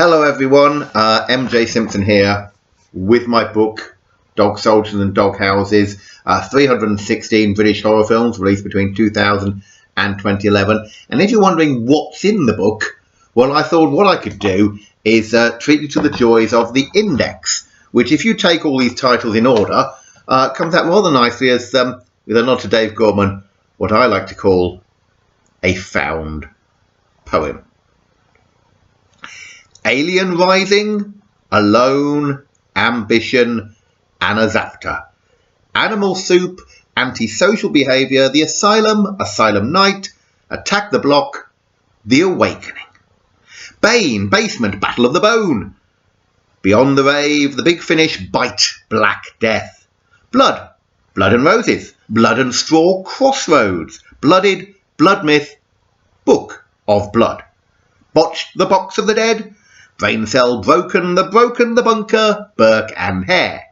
Hello everyone, MJ Simpson here with my book Dog Soldiers and Doghouses, 316 British horror films released between 2000 and 2011. And if you're wondering what's in the book, well, I thought what I could do is treat you to the joys of the index, which if you take all these titles in order, comes out rather nicely as, with a nod to Dave Gorman, what I like to call a found poem. Alien Rising, Alone, Ambition, Anazapta. Animal Soup, Antisocial Behaviour, The Asylum, Asylum Night, Attack the Block, The Awakening. Bane, Basement, Battle of the Bone. Beyond the Rave, The Big Finish, Bite, Black Death. Blood, Blood and Roses, Blood and Straw, Crossroads, Blooded, Blood Myth, Book of Blood. Botched, The Box of the Dead, Brain Cell Broken, The Bunker, Burke and Hare.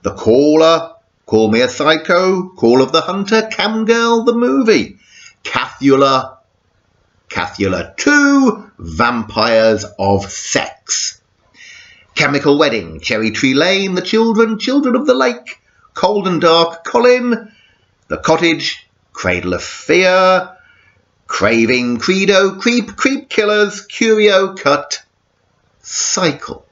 The Caller, Call Me a Psycho, Call of the Hunter, Camgirl, the movie. Cathula 2, Vampires of Sex. Chemical Wedding, Cherry Tree Lane, The Children of the Lake, Cold and Dark, Colin, The Cottage, Cradle of Fear, Craving, Credo, Creep Killers, Curio Cut, Cycle.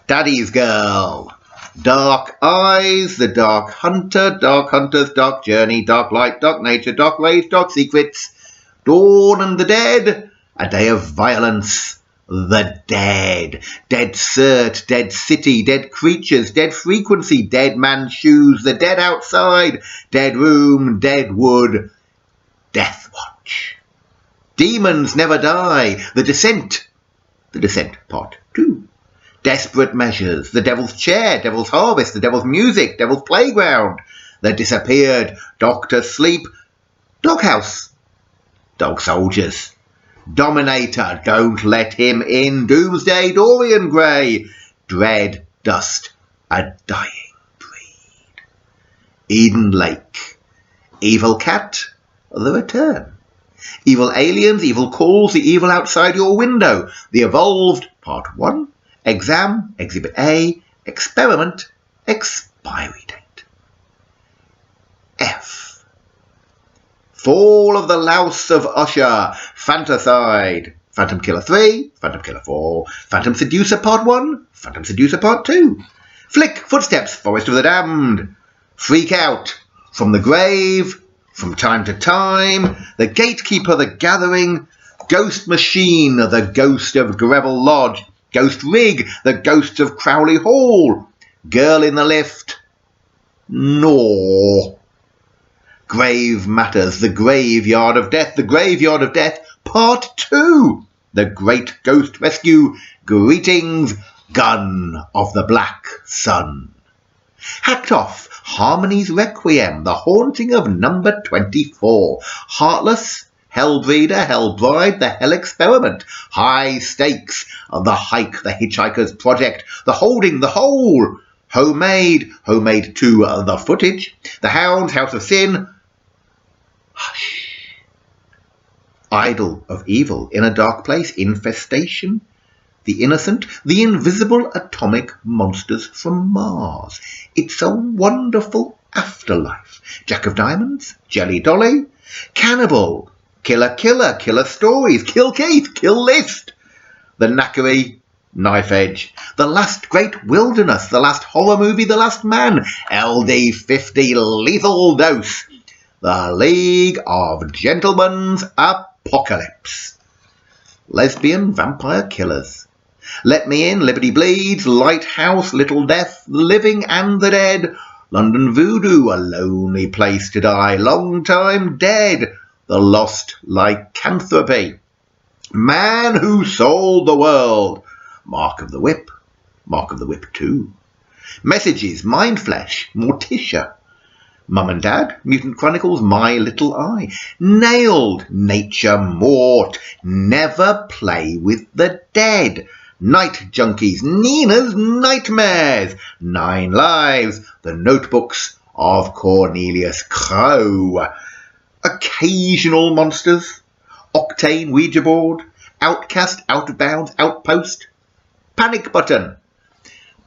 Daddy's Girl, Dark Eyes, The Dark Hunter, Dark Hunters, Dark Journey, Dark Light, Dark Nature, Dark Rage, Dark Secrets, Dawn and the Dead, A Day of Violence, The Dead, Dead Cert, Dead City, Dead Creatures, Dead Frequency, Dead Man's Shoes, The Dead Outside, Dead Room, Dead Wood, Death Watch. Demons Never Die, The Descent Part 2. Desperate Measures, The Devil's Chair, Devil's Harvest, The Devil's Music, Devil's Playground, The Disappeared, Doctor Sleep, Doghouse, Dog Soldiers, Dominator, Don't Let Him In, Doomsday, Dorian Gray, Dread Dust, A Dying Breed, Eden Lake, Evil Cat, The Return, Evil Aliens, Evil Calls, The Evil Outside Your Window, The Evolved, Part 1, Exam, Exhibit A, Experiment, Expiry Date. F. Fall of the Louse of Usher, Fantaside, Phantom Killer 3, Phantom Killer 4, Phantom Seducer Part 1, Phantom Seducer Part 2, Flick, Footsteps, Forest of the Damned, Freak Out, From the Grave, From Time to Time, The Gatekeeper, The Gathering, Ghost Machine, The Ghost of Greville Lodge, Ghost Rig, The Ghosts of Crowley Hall, Girl in the Lift, Gnaw. Grave Matters, The Graveyard of Death, The Graveyard of Death, Part 2, The Great Ghost Rescue, Greetings, Gun of the Black Sun. Hacked Off, Harmony's Requiem, The Haunting of Number 24, Heartless, Hellbreeder, Hellbride, The Hell Experiment, High Stakes, The Hike, The Hitchhiker's Project, The Holding, The Hole, Homemade 2, The Footage, The Hounds, House of Sin, Hush, Idol of Evil, In a Dark Place, Infestation, The Innocent, The Invisible Atomic Monsters from Mars, It's a Wonderful Afterlife, Jack of Diamonds, Jelly Dolly, Cannibal, Killer, Killer Stories, Kill Keith, Kill List, The Knackery, Knife Edge, The Last Great Wilderness, The Last Horror Movie, The Last Man, LD50, Lethal Dose, The League of Gentlemen's Apocalypse, Lesbian Vampire Killers, Let Me In, Liberty Bleeds, Lighthouse, Little Death, The Living and the Dead, London Voodoo, A Lonely Place to Die, Long Time Dead, The Lost Lycanthropy, Man Who Sold the World, Mark of the Whip 2, Messages, Mindflesh, Morticia, Mum and Dad, Mutant Chronicles, My Little Eye, Nailed, Nature Mort, Never Play with the Dead, Night Junkies, Nina's Nightmares, 9 Lives, The Notebooks of Cornelius Crow, Occasional Monsters, Octane Ouija Board, outcast, out of bounds, outpost, panic button,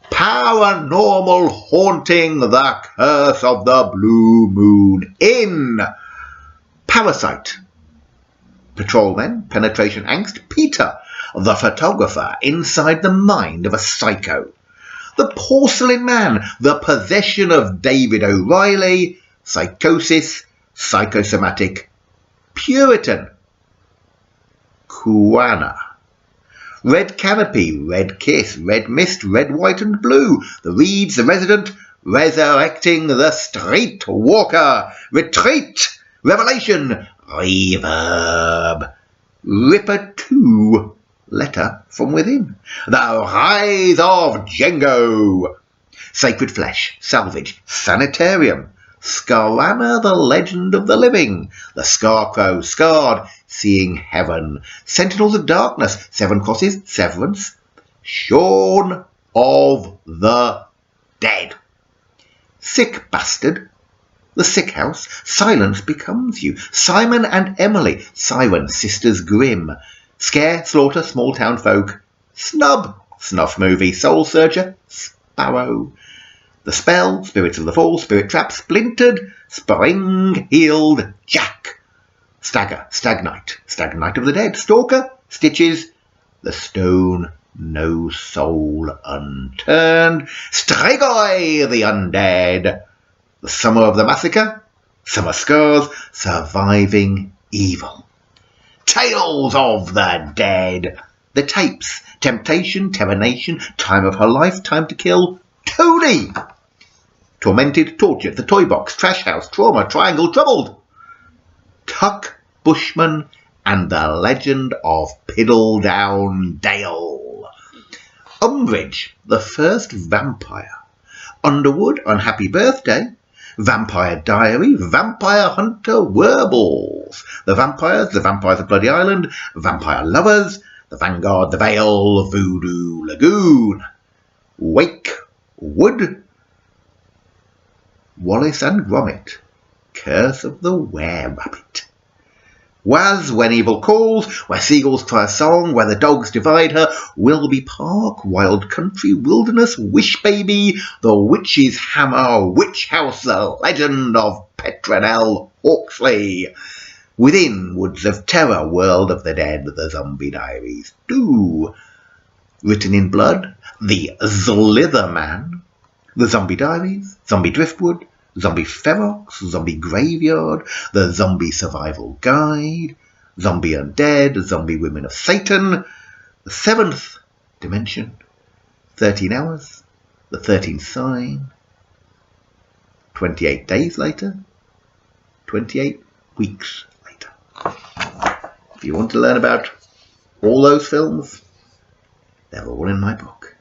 paranormal haunting, the curse of the blue moon in Parasite, patrolmen, penetration angst, Peter, the photographer inside the mind of a psycho, the porcelain man, the possession of David O'Reilly, psychosis, psychosomatic, Puritan, Kuana, red canopy, red kiss, red mist, red, white and blue, the reeds, the resident, resurrecting the street walker, retreat, revelation, reverb, Ripper 2, letter from within, the rise of Django, sacred flesh, salvage, sanitarium, Scarana, the legend of the living, the scarecrow, scarred, seeing heaven, sentinels of darkness, seven crosses, severance, Shaun of the dead, sick bastard, the sick house, silence becomes you, Simon and Emily, siren, sisters grim, scare, slaughter, small town folk, snub, snuff movie, soul searcher, sparrow, the spell, spirits of the fall, spirit trap, splintered, spring-heeled Jack, stagger, stag night of the dead, stalker, stitches, the stone, no soul unturned, Strigoi, the undead, the summer of the massacre, summer scars, surviving evil, tales of the dead, the tapes, temptation, termination, time of her life, time to kill, Tony, tormented, tortured, the toy box, trash house, trauma, triangle, troubled, Tuck Bushman and the legend of Piddledown Dale, Umbridge, the first vampire, Underwood, unhappy birthday, Vampire Diary, Vampire Hunter, Werewolves, the vampires of Bloody Island, Vampire Lovers, the Vanguard, the Vale, Voodoo Lagoon, Wake, Wood, Wallace and Gromit, Curse of the Were-Rabbit, Was, When Evil Calls, Where Seagulls Cry a Song, Where the Dogs Divide Her, Wilby Park, Wild Country, Wilderness, Wish Baby, The Witch's Hammer, Witch House, The Legend of Petronell Hawksley, Within, Woods of Terror, World of the Dead, The Zombie Diaries 2, Written in Blood, The Slitherman, The Zombie Diaries, Zombie Driftwood, Zombie Ferox, Zombie Graveyard, The Zombie Survival Guide, Zombie Undead, Zombie Women of Satan, The Seventh Dimension, 13 Hours, The 13th Sign, 28 Days Later, 28 Weeks Later. If you want to learn about all those films, they're all in my book.